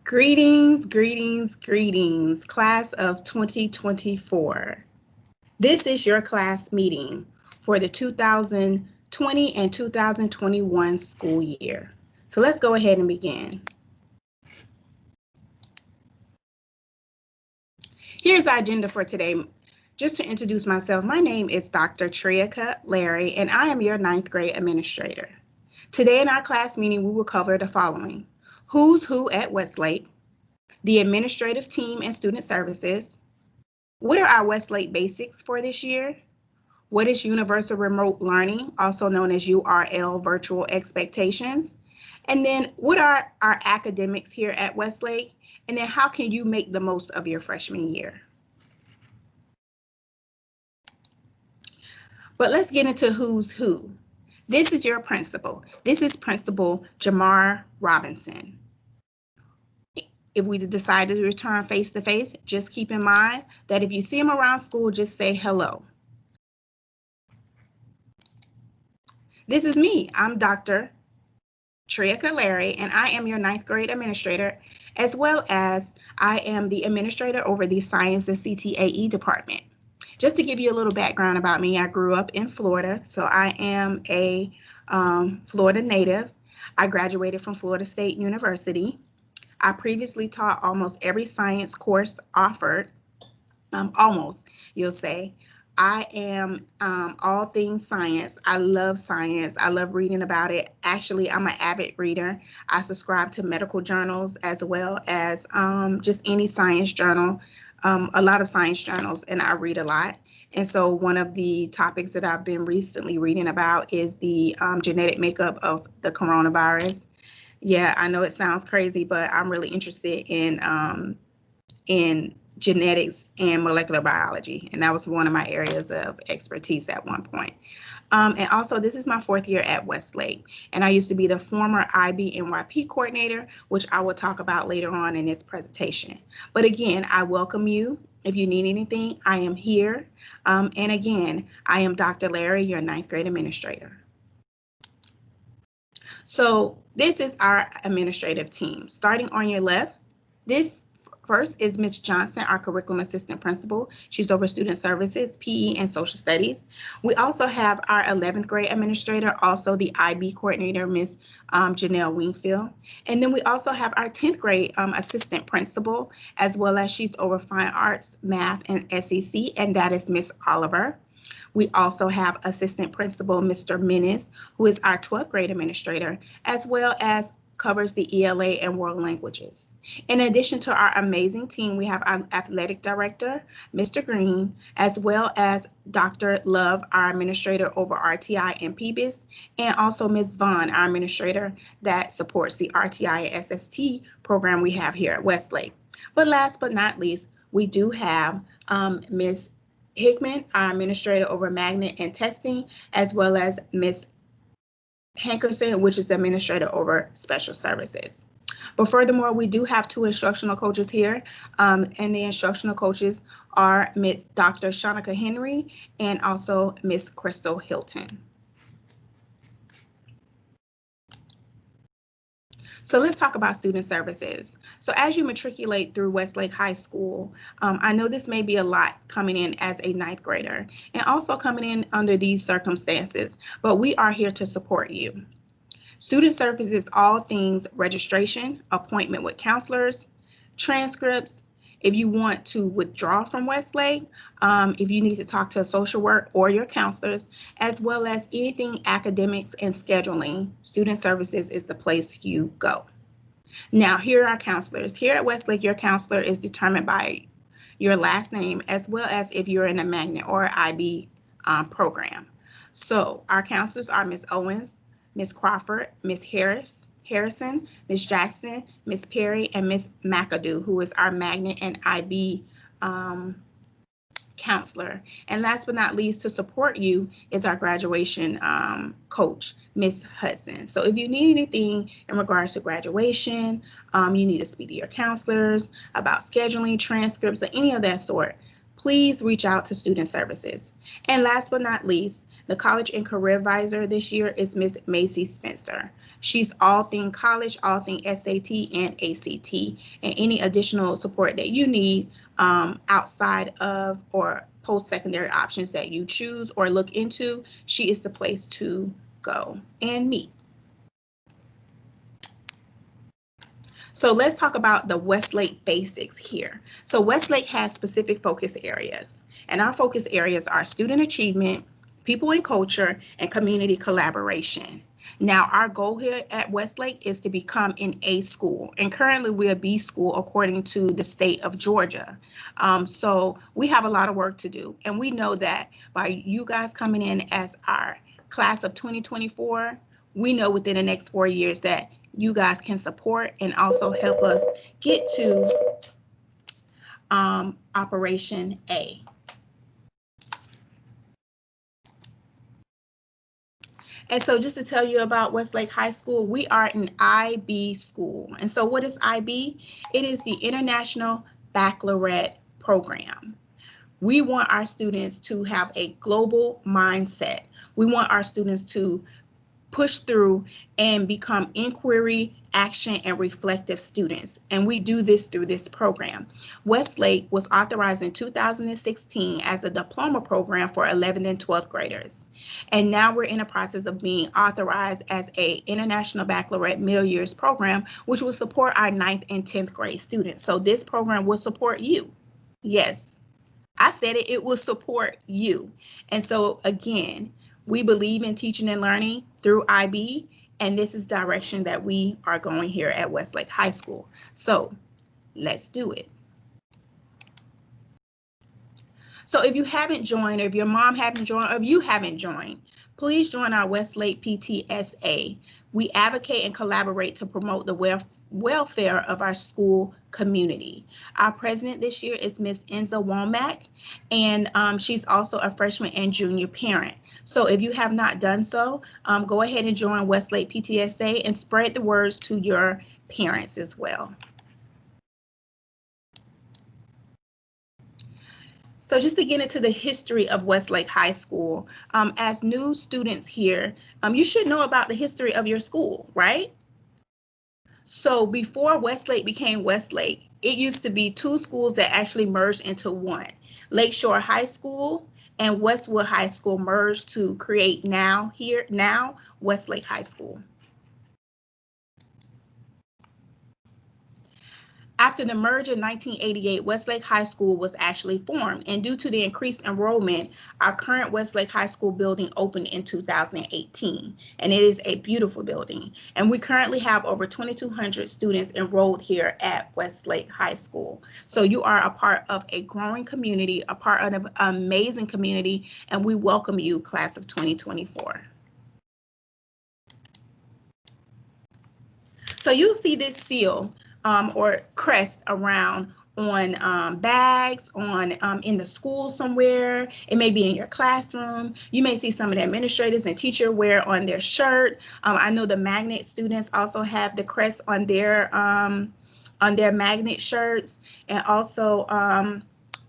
Greetings, greetings, greetings, class of 2024. This is your class meeting for the 2020 and 2021 school year. So let's go ahead and begin. Here's our agenda for today. Just to introduce myself, my name is Dr. Triaka Larry, and I am your 9th grade administrator. Today in our class meeting, we will cover the following: who's who at Westlake, the administrative team and student services, what are our Westlake basics for this year, what is universal remote learning, also known as URL virtual expectations, and then what are our academics here at Westlake, and then how can you make the most of your freshman year. But let's get into who's who. This is your principal. This is Principal Jamar Robinson. If we decide to return face-to-face, just keep in mind that if you see him around school, just say hello. This is me. I'm Dr. Triaka Larry, and I am your 9th grade administrator, as well as I am the administrator over the Science and CTAE department. Just to give you a little background about me, I grew up in Florida, so I am a Florida native. I graduated from Florida State University. I previously taught almost every science course offered, almost, you'll say. I am all things science. I love science. I love reading about it. Actually, I'm an avid reader. I subscribe to medical journals as well as just any science journal, a lot of science journals, and I read a lot. And so one of the topics that I've been recently reading about is the genetic makeup of the coronavirus. Yeah, I know it sounds crazy, but I'm really interested in genetics and molecular biology, and that was one of my areas of expertise at one point. And also, this is my 4th year at Westlake, and I used to be the former IB NYP coordinator, which I will talk about later on in this presentation. But again, I welcome you. If you need anything, I am here. And again, I am Dr. Larry, your 9th grade administrator. So this is our administrative team. Starting on your left, this first is Ms. Johnson, our curriculum assistant principal. She's over student services, PE, and social studies. We also have our 11th grade administrator, also the IB coordinator, Ms. Janelle Wingfield. And then we also have our 10th grade assistant principal, as well as she's over fine arts, math, and SEC, and that is Ms. Oliver. We also have assistant principal, Mr. Menace, who is our 12th grade administrator, as well as covers the ELA and world languages. In addition to our amazing team, we have our athletic director, Mr. Green, as well as Dr. Love, our administrator over RTI and PBIS, and also Ms. Vaughn, our administrator that supports the RTI and SST program we have here at Westlake. But last but not least, we do have Ms. Hickman, our administrator over magnet and testing, as well as Ms. Hankerson, which is the administrator over special services. But furthermore, we do have 2 instructional coaches here, and the instructional coaches are Ms. Dr. Shanika Henry and also Ms. Crystal Hilton. So let's talk about student services. So as you matriculate through Westlake High School, I know this may be a lot coming in as a 9th grader and also coming in under these circumstances, but we are here to support you. Student services is all things registration, appointment with counselors, transcripts. If you want to withdraw from Westlake, if you need to talk to a social work or your counselors, as well as anything academics and scheduling, student services is the place you go. Now, here are our counselors. Here at Westlake, your counselor is determined by your last name, as well as if you're in a magnet or IB program. So our counselors are Ms. Owens, Ms. Crawford, Ms. Harrison, Ms. Jackson, Ms. Perry, and Ms. McAdoo, who is our magnet and IB counselor. And last but not least, to support you is our graduation coach, Ms. Hudson. So if you need anything in regards to graduation, you need to speak to your counselors about scheduling, transcripts, or any of that sort, please reach out to student services. And last but not least, the college and career advisor this year is Ms. Macy Spencer. She's all thing college, all thing SAT and ACT, and any additional support that you need outside of or post-secondary options that you choose or look into. She is the place to go and meet. So let's talk about the Westlake basics here. So Westlake has specific focus areas, and our focus areas are student achievement, people and culture, and community collaboration. Now, our goal here at Westlake is to become an A school, and currently we're a B school according to the state of Georgia. So we have a lot of work to do, and we know that by you guys coming in as our class of 2024, we know within the next 4 years that you guys can support and also help us get to Operation A. And so just to tell you about Westlake High School, we are an IB school. And so what is IB? It is the International Baccalaureate Program. We want our students to have a global mindset. We want our students to push through and become inquiry, action, and reflective students. And we do this through this program. Westlake was authorized in 2016 as a diploma program for 11th and 12th graders. And now we're in the process of being authorized as a International Baccalaureate Middle Years program, which will support our 9th and 10th grade students. So this program will support you. Yes, I said it, it will support you. And so again, we believe in teaching and learning through IB, and this is direction that we are going here at Westlake High School. So let's do it. So if you haven't joined, or if your mom haven't joined, or if you haven't joined, please join our Westlake PTSA. We advocate and collaborate to promote the welfare of our school community. Our president this year is Ms. Enza Womack, and she's also a freshman and junior parent. So if you have not done so, go ahead and join Westlake PTSA and spread the words to your parents as well. So just to get into the history of Westlake High School, as new students here, you should know about the history of your school, right? So before Westlake became Westlake, it used to be two schools that actually merged into one. Lakeshore High School and Westwood High School merged to create now Westlake High School. After the merger in 1988, Westlake High School was actually formed, and due to the increased enrollment, our current Westlake High School building opened in 2018, and it is a beautiful building. And we currently have over 2,200 students enrolled here at Westlake High School. So you are a part of a growing community, a part of an amazing community, and we welcome you, class of 2024. So you'll see this seal or crest around on bags, on in the school somewhere. It may be in your classroom. You may see some of the administrators and teacher wear on their shirt. I know the magnet students also have the crest on their magnet shirts, and also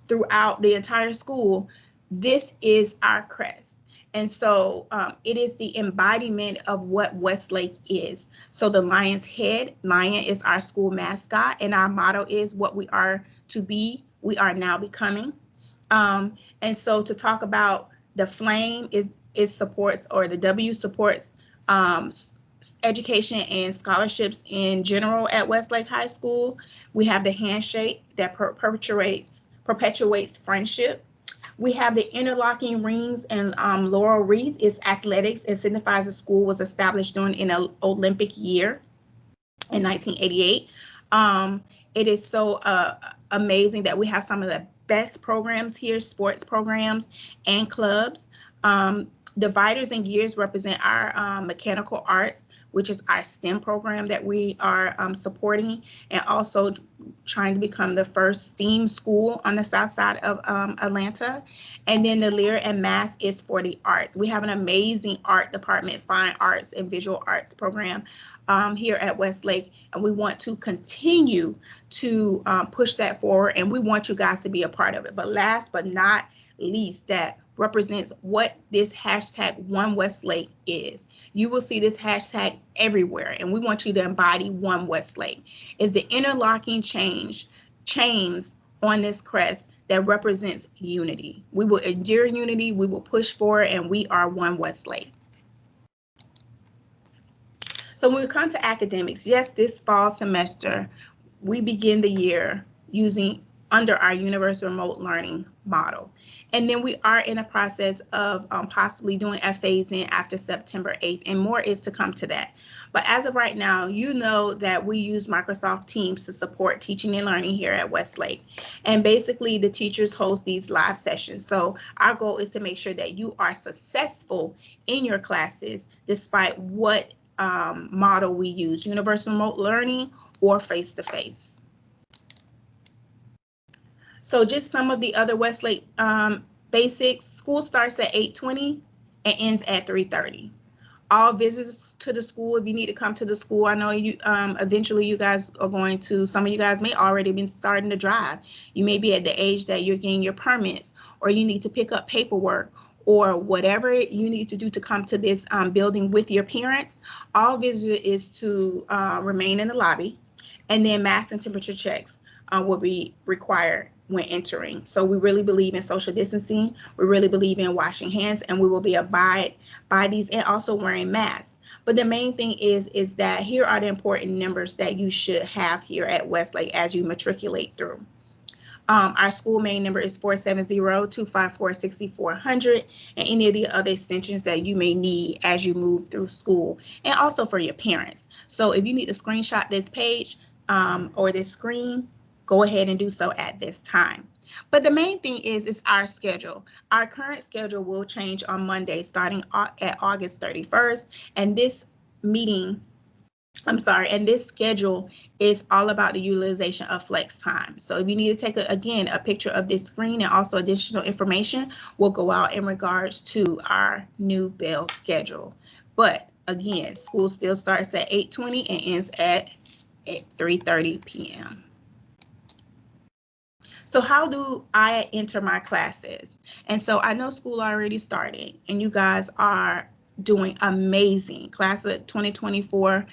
throughout the entire school, this is our crest. And so it is the embodiment of what Westlake is. So the lion's head, lion is our school mascot, and our motto is what we are to be, we are now becoming. And so to talk about the flame is supports, or the W supports education and scholarships in general at Westlake High School. We have the handshake that perpetuates friendship. We have the interlocking rings and laurel wreath is athletics. It signifies the school was established during an Olympic year in 1988. It is so amazing that we have some of the best programs here, sports programs and clubs. Dividers and gears represent our mechanical arts, which is our STEM program that we are supporting, and also trying to become the first STEAM school on the south side of Atlanta. And then the lyre and math is for the arts. We have an amazing art department, fine arts and visual arts program here at Westlake, and we want to continue to push that forward, and we want you guys to be a part of it. But last but not least, that represents what this hashtag One Westlake is. You will see this hashtag everywhere, and we want you to embody One Westlake. It's the interlocking chains on this crest that represents unity. We will endure unity, we will push forward, and we are One Westlake. So when we come to academics, yes, this fall semester, we begin the year using under our universal remote learning model. And then we are in a process of possibly doing a phase-in after September 8th, and more is to come to that. But as of right now, you know that we use Microsoft Teams to support teaching and learning here at Westlake. And basically, the teachers host these live sessions. So our goal is to make sure that you are successful in your classes despite what model we use, universal remote learning or face-to-face. So just some of the other Westlake basics. School starts at 8:20 and ends at 3:30. All visits to the school, if you need to come to the school, I know you eventually you guys are going to, some of you guys may already be starting to drive. You may be at the age that you're getting your permits, or you need to pick up paperwork, or whatever you need to do to come to this building with your parents. All visitors is to remain in the lobby, and then mask and temperature checks will be required when entering. So we really believe in social distancing. We really believe in washing hands, and we will be abide by these, and also wearing masks. But the main thing is that here are the important numbers that you should have here at Westlake as you matriculate through. Our school main number is 470-254-6400, and any of the other extensions that you may need as you move through school, and also for your parents. So if you need to screenshot this page or this screen, go ahead and do so at this time. But the main thing is our schedule. Our current schedule will change on Monday starting at August 31st, and this this schedule is all about the utilization of flex time. So if you need to take, again, a picture of this screen, and also additional information will go out in regards to our new bell schedule. But again, school still starts at 8:20 and ends at 3:30 p.m. So how do I enter my classes? And so I know school already started, and you guys are doing amazing. Class of 2024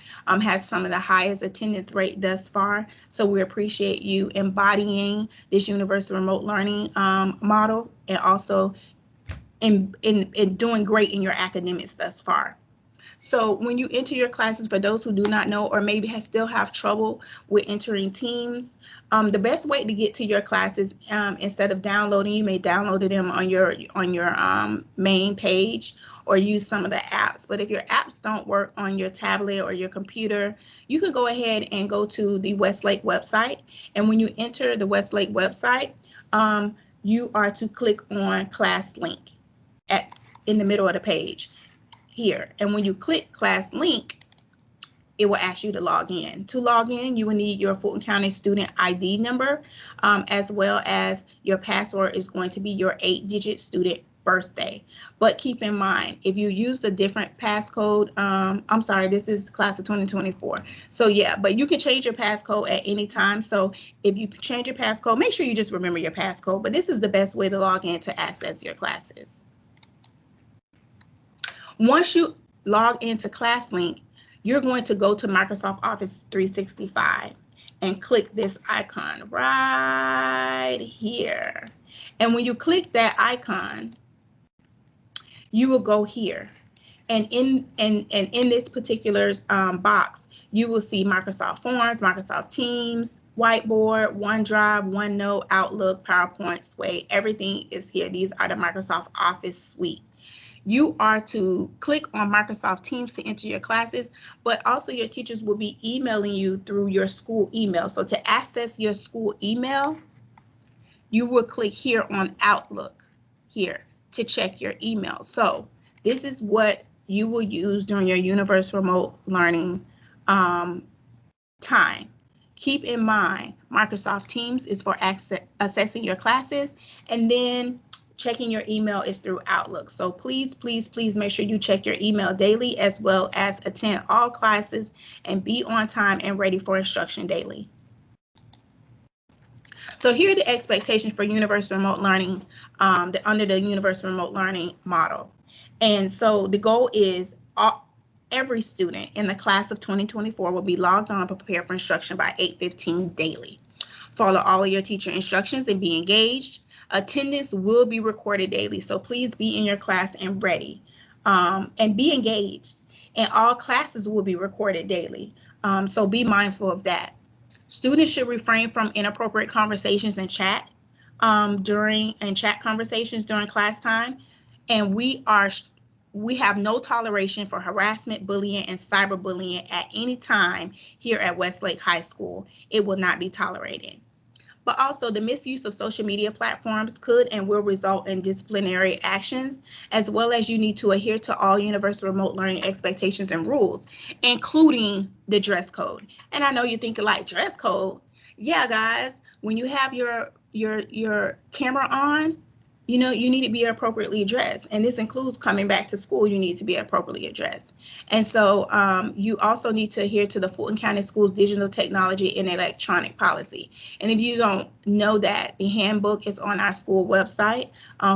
has some of the highest attendance rate thus far. So we appreciate you embodying this universal remote learning model, and also in doing great in your academics thus far. So when you enter your classes, for those who do not know, or maybe still have trouble with entering Teams, the best way to get to your classes, instead of downloading, you may download them on your main page, or use some of the apps. But if your apps don't work on your tablet or your computer, you can go ahead and go to the Westlake website. And when you enter the Westlake website, you are to click on ClassLink in the middle of the page here. And when you click ClassLink, it will ask you to log in. To log in, you will need your Fulton County student ID number, as well as your password is going to be your 8-digit student birthday. But keep in mind, if you use the different passcode, I'm sorry, this is class of 2024. So yeah, but you can change your passcode at any time. So if you change your passcode, make sure you just remember your passcode. But this is the best way to log in to access your classes. Once you log into ClassLink, you're going to go to Microsoft Office 365 and click this icon right here. And when you click that icon, you will go here. And in this particular box, you will see Microsoft Forms, Microsoft Teams, Whiteboard, OneDrive, OneNote, Outlook, PowerPoint, Sway. Everything is here. These are the Microsoft Office suite. You are to click on Microsoft Teams to enter your classes, but also your teachers will be emailing you through your school email. So to access your school email, you will click here on Outlook here to check your email. So this is what you will use during your universal remote learning time. Keep in mind, Microsoft Teams is for accessing your classes, and then checking your email is through Outlook. So please, please, please make sure you check your email daily, as well as attend all classes and be on time and ready for instruction daily. So here are the expectations for universal remote learning under the universal remote learning model. And so the goal is every student in the class of 2024 will be logged on, prepared for instruction by 8:15 daily. Follow all of your teacher instructions and be engaged. Attendance will be recorded daily, so please be in your class and ready, and be engaged. And all classes will be recorded daily, so be mindful of that. Students should refrain from inappropriate conversations and chat conversations during class time, and we have no toleration for harassment, bullying, and cyberbullying at any time here at Westlake High School. It will not be tolerated. But also, the misuse of social media platforms could and will result in disciplinary actions, as well as you need to adhere to all universal remote learning expectations and rules, including the dress code. And I know you're thinking, like, dress code? Yeah, guys, when you have your camera on, you need to be appropriately dressed. And this includes coming back to school, you need to be appropriately dressed. And so you also need to adhere to the Fulton County Schools digital technology and electronic policy. And if you don't know that, the handbook is on our school website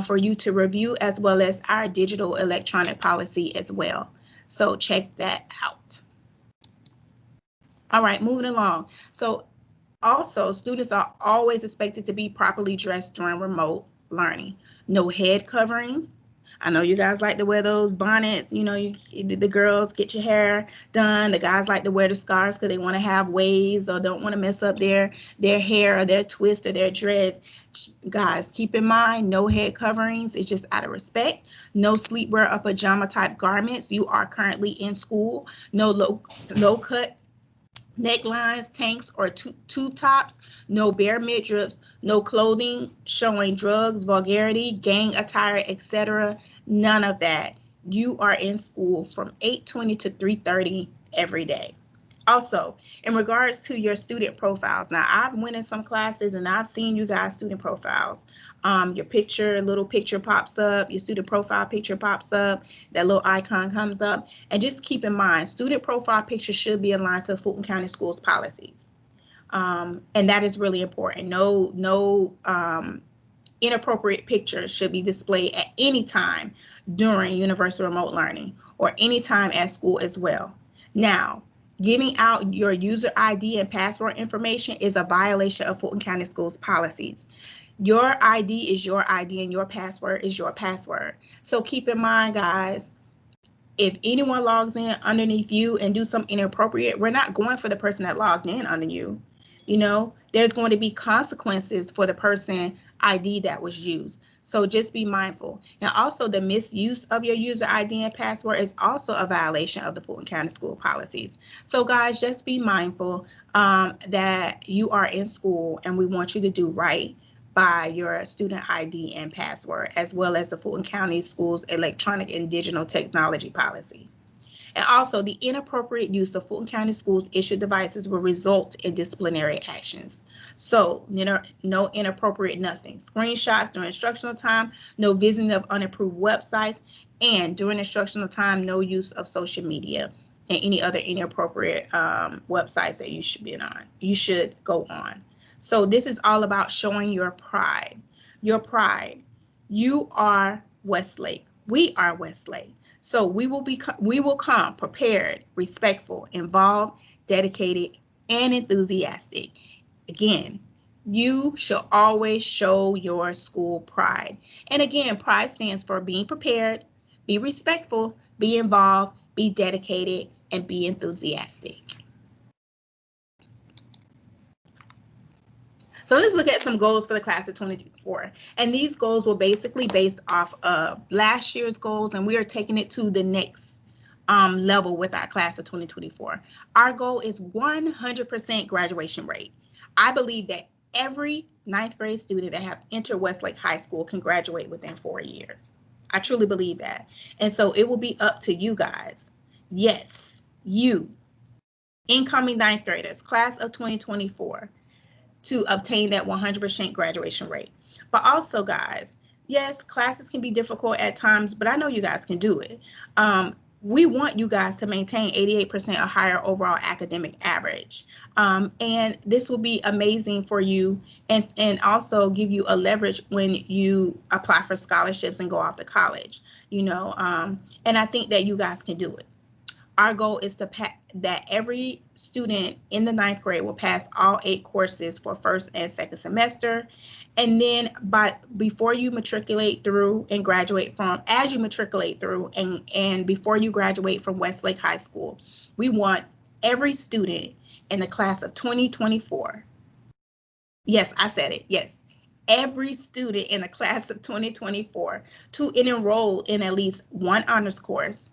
for you to review, as well as our digital electronic policy as well. So check that out. All right, moving along. So also, students are always expected to be properly dressed during remote learning. No head coverings. I know you guys like to wear those bonnets. The girls get your hair done. The guys like to wear the scarves because they want to have waves or don't want to mess up their hair or their twist or their dreads. Guys, keep in mind, no head coverings. It's just out of respect. No sleepwear or pajama type garments. You are currently in school. No low cut necklines, tanks, or tube tops, no bare midriffs, no clothing showing drugs, vulgarity, gang attire, etc. None of that. You are in school from 8:20 to 3:30 every day. Also, in regards to your student profiles, now I've went in some classes and I've seen you guys' student profiles. Your little picture pops up, your student profile picture pops up, that little icon comes up. And just keep in mind, student profile picture should be aligned to Fulton County Schools policies. And that is really important. No inappropriate pictures should be displayed at any time during universal remote learning or any time at school as well. Now, giving out your user ID and password information is a violation of Fulton County Schools policies. Your ID is your ID and your password is your password. So keep in mind, guys, if anyone logs in underneath you and do something inappropriate, we're not going for the person that logged in under you. There's going to be consequences for the person ID that was used. So just be mindful. And also, the misuse of your user ID and password is also a violation of the Fulton County School policies. So guys, just be mindful that you are in school and we want you to do right by your student ID and password, as well as the Fulton County Schools electronic and digital technology policy. And also, the inappropriate use of Fulton County Schools issued devices will result in disciplinary actions. So, no inappropriate nothing. Screenshots during instructional time, no visiting of unapproved websites, and during instructional time, no use of social media and any other inappropriate websites that you should go on. So this is all about showing your pride. Your pride. You are Westlake. We are Westlake. So we will come prepared, respectful, involved, dedicated, and enthusiastic. Again, you should always show your school pride. And again, pride stands for being prepared, be respectful, be involved, be dedicated, and be enthusiastic. So let's look at some goals for the class of 2024. And these goals were basically based off of last year's goals, and we are taking it to the next level with our class of 2024. Our goal is 100% graduation rate. I believe that every ninth grade student that have entered Westlake High School can graduate within 4 years. I truly believe that. And so it will be up to you guys. Yes, you, incoming ninth graders, class of 2024, to obtain that 100% graduation rate. But also, guys, yes, classes can be difficult at times, but I know you guys can do it. we want you guys to maintain 88% or higher overall academic average. And this will be amazing for you, and also give you a leverage when you apply for scholarships and go off to college, and I think that you guys can do it. Our goal is that every student in the 9th grade will pass all 8 courses for first and second semester. And then before you matriculate through and graduate from, as you matriculate through and before you graduate from Westlake High School, we want every student in the class of 2024. Yes, I said it. Yes. Every student in the class of 2024 to enroll in at least one honors course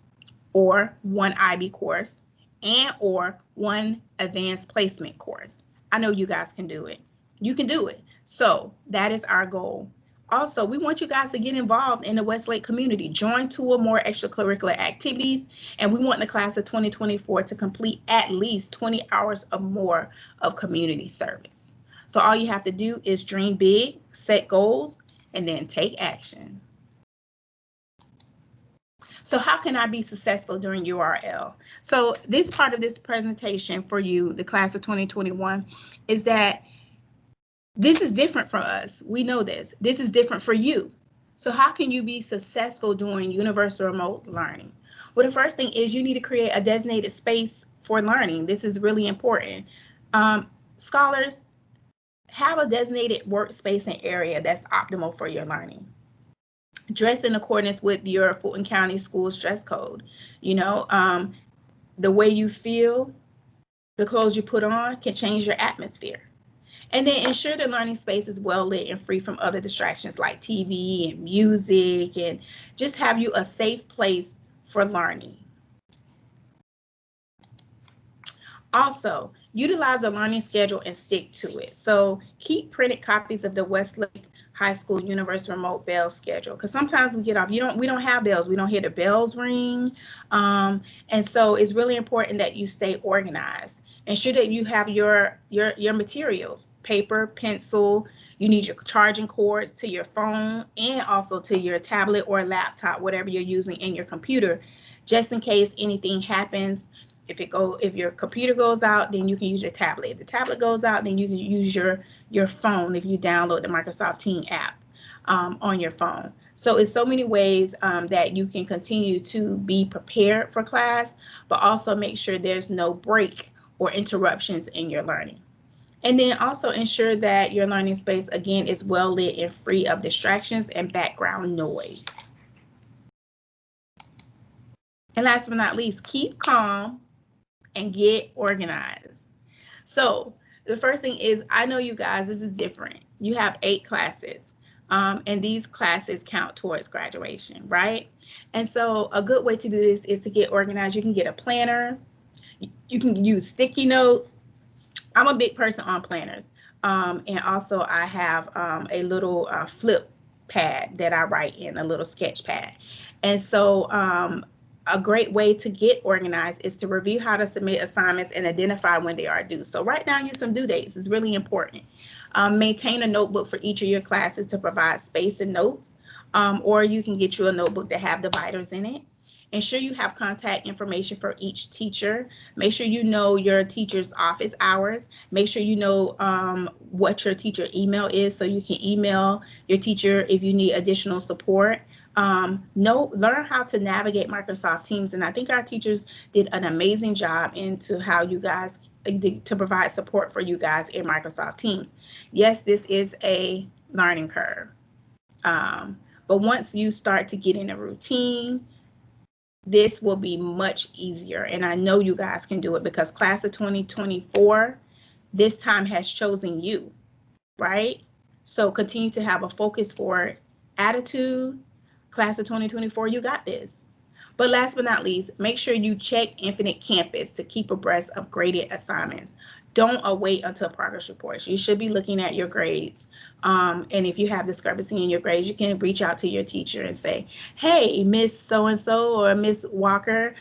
or one IB course and or one advanced placement course. I know you guys can do it. You can do it. So that is our goal. Also, we want you guys to get involved in the Westlake community. Join 2 or more extracurricular activities, and we want the class of 2024 to complete at least 20 hours or more of community service. So all you have to do is dream big, set goals, and then take action. So how can I be successful during URL? So this part of this presentation for you, the class of 2021, is that this is different for us. We know this. This is different for you. So how can you be successful doing universal remote learning? Well, the first thing is you need to create a designated space for learning. This is really important. Scholars, have a designated workspace and area that's optimal for your learning. Dress in accordance with your Fulton County Schools dress code. The way you feel, the clothes you put on can change your atmosphere. And then ensure the learning space is well lit and free from other distractions like TV and music, and just have you a safe place for learning. Also, utilize a learning schedule and stick to it. So keep printed copies of the Westlake High School Universal Remote Bell schedule, because sometimes we get off. We don't have bells. We don't hear the bells ring, and so it's really important that you stay organized. Ensure that you have your materials: paper, pencil. You need your charging cords to your phone and also to your tablet or laptop, whatever you're using in your computer, just in case anything happens. If your computer goes out, then you can use your tablet. If the tablet goes out, then you can use your phone if you download the Microsoft Teams app on your phone. So it's so many ways that you can continue to be prepared for class, but also make sure there's no break or interruptions in your learning. And then also ensure that your learning space, again, is well lit and free of distractions and background noise. And last but not least, keep calm and get organized. So the first thing is, I know you guys, this is different. You have 8 classes, and these classes count towards graduation, right? And so a good way to do this is to get organized. You can get a planner. You can use sticky notes. I'm a big person on planners. And also I have a little flip pad that I write in, a little sketch pad. And so a great way to get organized is to review how to submit assignments and identify when they are due. So write down some due dates. It's really important. Maintain a notebook for each of your classes to provide space and notes, or you can get you a notebook that have dividers in it. Ensure you have contact information for each teacher. Make sure you know your teacher's office hours. Make sure you know what your teacher email is so you can email your teacher if you need additional support. Learn how to navigate Microsoft Teams, and I think our teachers did an amazing job into how you guys to provide support for you guys in Microsoft Teams. Yes, this is a learning curve, but once you start to get in a routine, this will be much easier, and I know you guys can do it because class of 2024 this time has chosen you, right? So continue to have a focus for attitude. Class of 2024, you got this. But last but not least, make sure you check Infinite Campus to keep abreast of graded assignments. Don't await until progress reports. You should be looking at your grades. And if you have discrepancy in your grades, you can reach out to your teacher and say, hey, Miss So-and-so or Miss Walker,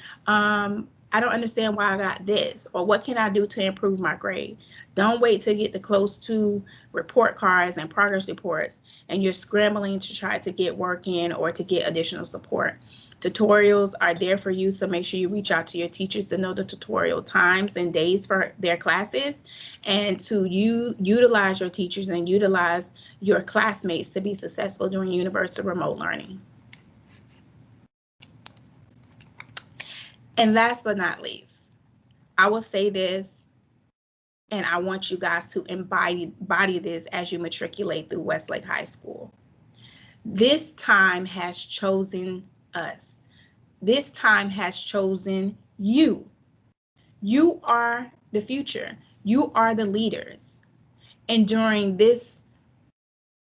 I don't understand why I got this, or what can I do to improve my grade? Don't wait to get close to report cards and progress reports and you're scrambling to try to get work in or to get additional support. Tutorials are there for you, so make sure you reach out to your teachers to know the tutorial times and days for their classes, and to utilize your teachers and utilize your classmates to be successful during universal remote learning. And last but not least, I will say this, and I want you guys to embody this as you matriculate through Westlake High School. This time has chosen us. This time has chosen you. You are the future. You are the leaders. And during this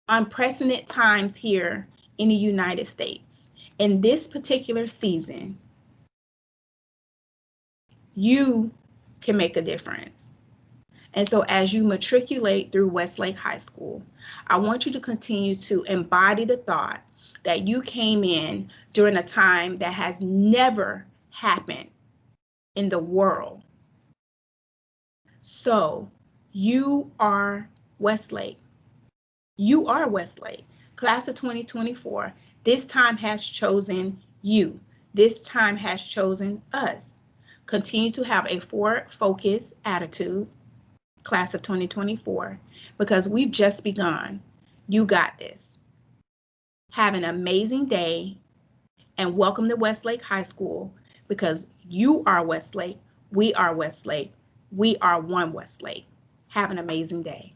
unprecedented times here in the United States, in this particular season, you can make a difference. And so as you matriculate through Westlake High School, I want you to continue to embody the thought that you came in during a time that has never happened in the world. So you are Westlake. You are Westlake. Class of 2024, this time has chosen you. This time has chosen us. Continue to have a forward-focused attitude, class of 2024, because we've just begun. You got this. Have an amazing day and welcome to Westlake High School, because you are Westlake, we are Westlake, we are one Westlake. Have an amazing day.